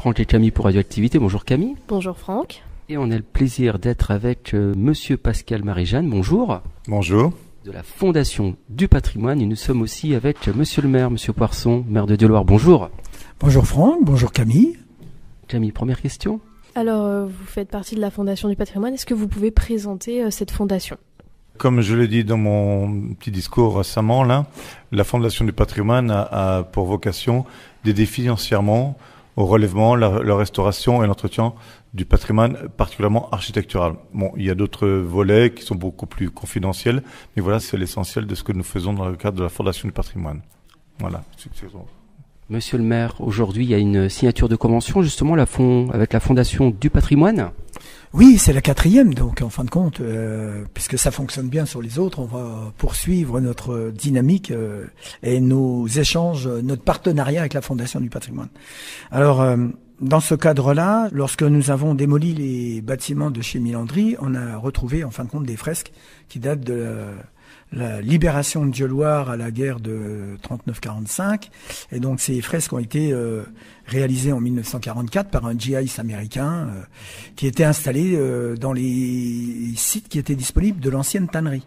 Franck et Camille pour Radioactivité. Bonjour Camille. Bonjour Franck. Et on a le plaisir d'être avec Monsieur Pascal Marie-Jeanne. Bonjour. Bonjour. De la Fondation du Patrimoine. Et nous sommes aussi avec Monsieur le maire, Monsieur Poisson, maire de Dieuloir. Bonjour. Bonjour Franck, bonjour Camille. Camille, première question. Alors, vous faites partie de la Fondation du Patrimoine. Est-ce que vous pouvez présenter cette fondation ? Comme je l'ai dit dans mon petit discours récemment, là, la Fondation du Patrimoine a pour vocation d'aider financièrement au relèvement, la restauration et l'entretien du patrimoine, particulièrement architectural. Bon, il y a d'autres volets qui sont beaucoup plus confidentiels, mais voilà, c'est l'essentiel de ce que nous faisons dans le cadre de la Fondation du Patrimoine. Voilà. Monsieur le maire, aujourd'hui, il y a une signature de convention, justement, avec la Fondation du Patrimoine. Oui, c'est la 4e, donc en fin de compte, puisque ça fonctionne bien sur les autres, on va poursuivre notre dynamique et nos échanges, notre partenariat avec la Fondation du Patrimoine. Alors, dans ce cadre-là, lorsque nous avons démoli les bâtiments de chez Milandry, on a retrouvé en fin de compte des fresques qui datent de la libération de Dieuloir à la guerre de 39-45. Et donc ces fresques ont été réalisées en 1944 par un GIS américain qui était installé dans les sites qui étaient disponibles de l'ancienne tannerie.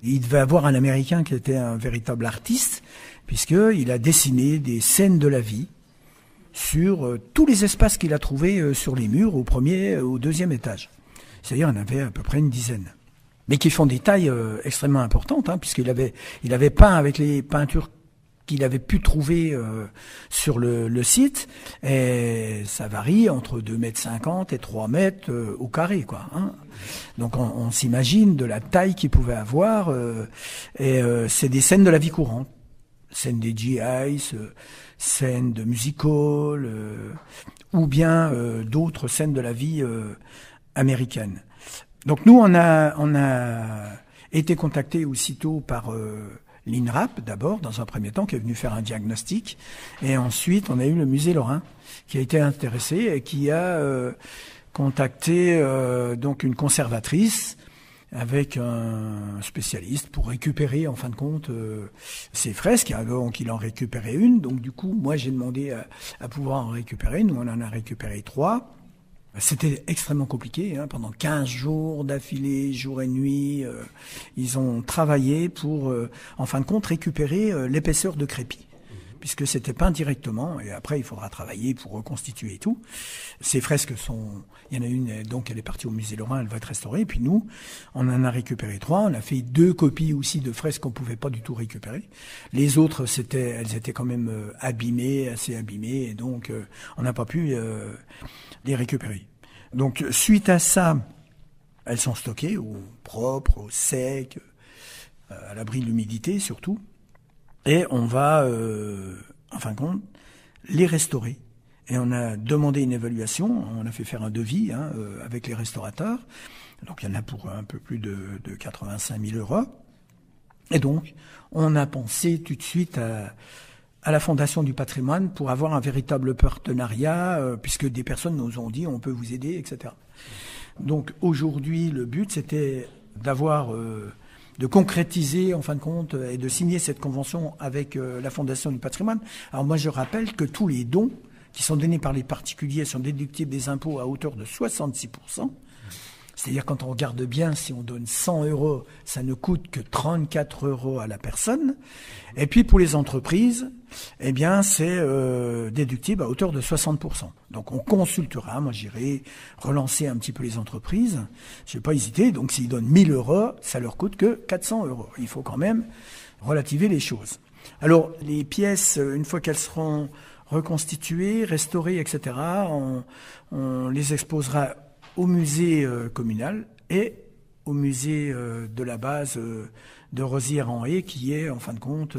Il devait avoir un Américain qui était un véritable artiste, puisqu'il a dessiné des scènes de la vie sur tous les espaces qu'il a trouvés sur les murs au premier, au deuxième étage. C'est-à-dire, il y en avait à peu près une dizaine. Mais qui font des tailles extrêmement importantes, puisqu'il avait peint avec les peintures qu'il avait pu trouver sur le site, et ça varie entre 2,50 m et 3 mètres au carré, quoi. Donc on s'imagine de la taille qu'il pouvait avoir, et c'est des scènes de la vie courante, scènes des GIs, scènes de music-hall, ou bien d'autres scènes de la vie américaine. Donc nous, on a été contactés aussitôt par l'INRAP, d'abord, dans un premier temps, qui est venu faire un diagnostic. Et ensuite, on a eu le musée Lorrain, qui a été intéressé et qui a contacté donc une conservatrice avec un spécialiste pour récupérer, en fin de compte, ces fresques. Donc il en récupérait une. Donc du coup, moi, j'ai demandé à pouvoir en récupérer. Nous, on en a récupéré 3. C'était extrêmement compliqué, pendant 15 jours d'affilée, jour et nuit, ils ont travaillé pour, en fin de compte, récupérer l'épaisseur de crépi, puisque c'était peint directement, et après il faudra travailler pour reconstituer et tout. Ces fresques il y en a une, donc elle est partie au musée Lorrain, elle va être restaurée, et puis nous, on en a récupéré 3, on a fait 2 copies aussi de fresques qu'on pouvait pas du tout récupérer. Les autres, elles étaient quand même assez abîmées, et donc on n'a pas pu les récupérer. Donc suite à ça, elles sont stockées au propre, au sec, à l'abri de l'humidité surtout, et on va, en fin de compte, les restaurer. Et on a demandé une évaluation, on a fait faire un devis avec les restaurateurs, donc il y en a pour un peu plus de 85 000 €. Et donc, on a pensé tout de suite à la Fondation du Patrimoine pour avoir un véritable partenariat, puisque des personnes nous ont dit on peut vous aider, etc. Donc aujourd'hui, le but c'était de concrétiser en fin de compte et de signer cette convention avec la Fondation du Patrimoine. Alors moi je rappelle que tous les dons qui sont donnés par les particuliers sont déductibles des impôts à hauteur de 66%. C'est-à-dire, quand on regarde bien, si on donne 100 €, ça ne coûte que 34 € à la personne. Et puis, pour les entreprises, eh bien, c'est déductible à hauteur de 60%. Donc, on consultera. Moi, j'irai relancer un petit peu les entreprises. Je vais pas hésiter. Donc, s'ils donnent 1 000 €, ça leur coûte que 400 €. Il faut quand même relativiser les choses. Alors, les pièces, une fois qu'elles seront reconstituées, restaurées, etc., on les exposera au musée communal et au musée de la base de Rosières-en-Haye, qui est en fin de compte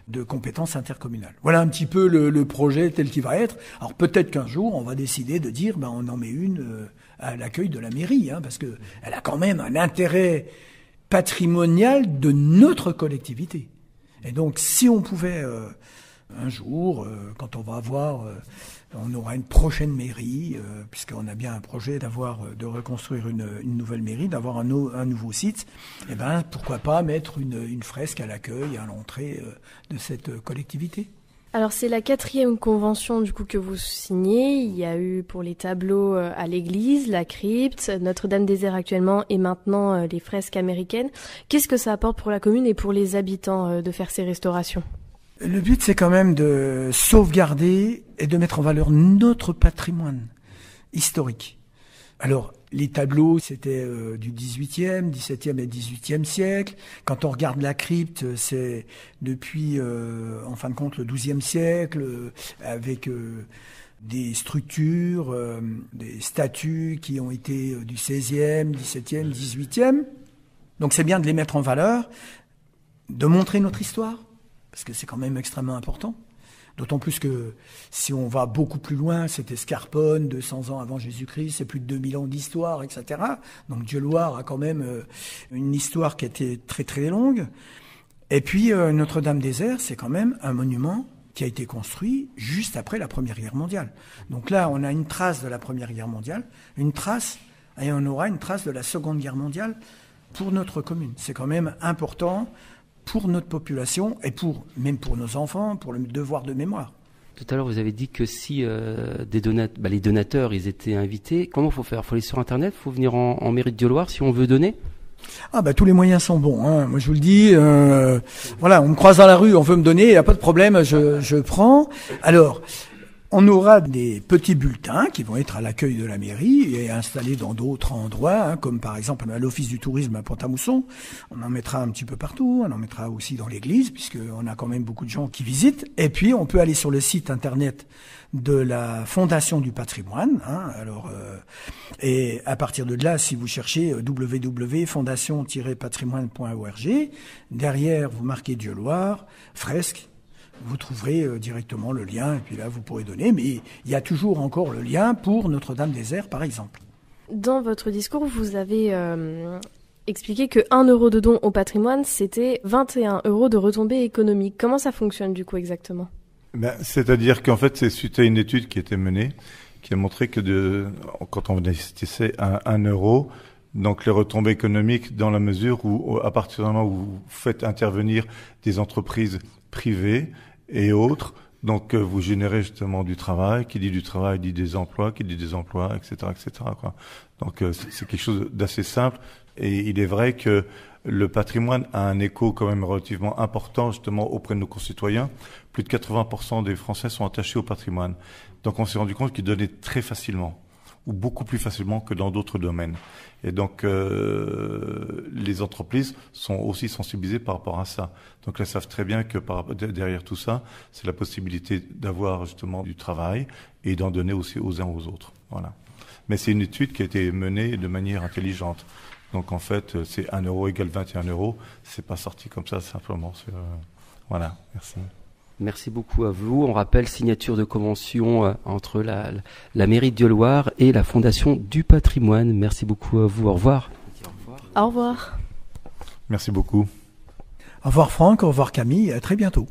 de compétences intercommunales. Voilà un petit peu le projet tel qu'il va être. Alors peut-être qu'un jour on va décider de dire on en met une à l'accueil de la mairie, parce que elle a quand même un intérêt patrimonial de notre collectivité. Et donc si on pouvait un jour, quand on va avoir on aura une prochaine mairie, puisqu'on a bien un projet de reconstruire une nouvelle mairie, d'avoir un nouveau site. Eh ben, pourquoi pas mettre une fresque à l'accueil, à l'entrée de cette collectivité. Alors c'est la 4e convention du coup que vous signez. Il y a eu pour les tableaux à l'église, la crypte, Notre-Dame-des-Airs actuellement et maintenant les fresques américaines. Qu'est-ce que ça apporte pour la commune et pour les habitants de faire ces restaurations ? Le but, c'est quand même de sauvegarder et de mettre en valeur notre patrimoine historique. Alors, les tableaux, c'était du 18e, 17e et 18e siècle. Quand on regarde la crypte, c'est depuis, en fin de compte, le 12e siècle, avec des structures, des statues qui ont été du 16e, 17e, 18e. Donc c'est bien de les mettre en valeur, de montrer notre histoire, parce que c'est quand même extrêmement important. D'autant plus que si on va beaucoup plus loin, c'était Scarpone, 200 ans avant Jésus-Christ, c'est plus de 2000 ans d'histoire, etc. Donc Dieulouard a quand même une histoire qui a été très très longue. Et puis Notre-Dame-des-Airs, c'est quand même un monument qui a été construit juste après la Première Guerre mondiale. Donc là, on a une trace de la Première Guerre mondiale, une trace, et on aura une trace de la Seconde Guerre mondiale pour notre commune. C'est quand même important pour notre population et même pour nos enfants, pour le devoir de mémoire. Tout à l'heure, vous avez dit que si les donateurs ils étaient invités, comment il faut faire ? Il faut aller sur Internet, il faut venir en mairie de Dieulouard si on veut donner ? Tous les moyens sont bons. Hein. Moi, je vous le dis. Voilà, on me croise dans la rue, on veut me donner, il n'y a pas de problème, je prends. Alors, on aura des petits bulletins qui vont être à l'accueil de la mairie et installés dans d'autres endroits, hein, comme par exemple à l'Office du tourisme à Pont-à-Mousson. On en mettra un petit peu partout, on en mettra aussi dans l'église, puisqu'on a quand même beaucoup de gens qui visitent. Et puis, on peut aller sur le site internet de la Fondation du patrimoine. Hein, et à partir de là, si vous cherchez www.fondation-patrimoine.org, derrière, vous marquez Dieulouard, fresque, vous trouverez directement le lien, et puis là, vous pourrez donner. Mais il y a toujours encore le lien pour Notre-Dame-des-Airs, par exemple. Dans votre discours, vous avez expliqué que 1 euro de don au patrimoine, c'était 21 € de retombées économiques. Comment ça fonctionne, du coup, exactement ? C'est-à-dire qu'en fait, c'est suite à une étude qui a été menée, qui a montré que quand on investissait 1 euro, donc les retombées économiques, dans la mesure où, à partir du moment où vous faites intervenir des entreprises privées et autres, donc vous générez justement du travail. Qui dit du travail dit des emplois, qui dit des emplois, etc., etc., quoi. Donc c'est quelque chose d'assez simple. Et il est vrai que le patrimoine a un écho quand même relativement important justement auprès de nos concitoyens. Plus de 80% des Français sont attachés au patrimoine. Donc on s'est rendu compte qu'il donnait très facilement, ou beaucoup plus facilement que dans d'autres domaines. Et donc les entreprises sont aussi sensibilisées par rapport à ça. Donc elles savent très bien que derrière tout ça, c'est la possibilité d'avoir justement du travail et d'en donner aussi aux uns aux autres. Voilà. Mais c'est une étude qui a été menée de manière intelligente. Donc en fait, c'est 1 euro égale 21 €. C'est pas sorti comme ça simplement. Voilà, merci. Merci beaucoup à vous. On rappelle signature de convention entre la mairie de Dieulouard et la Fondation du patrimoine. Merci beaucoup à vous. Au revoir. Au revoir. Merci beaucoup. Au revoir Franck, au revoir Camille, à très bientôt.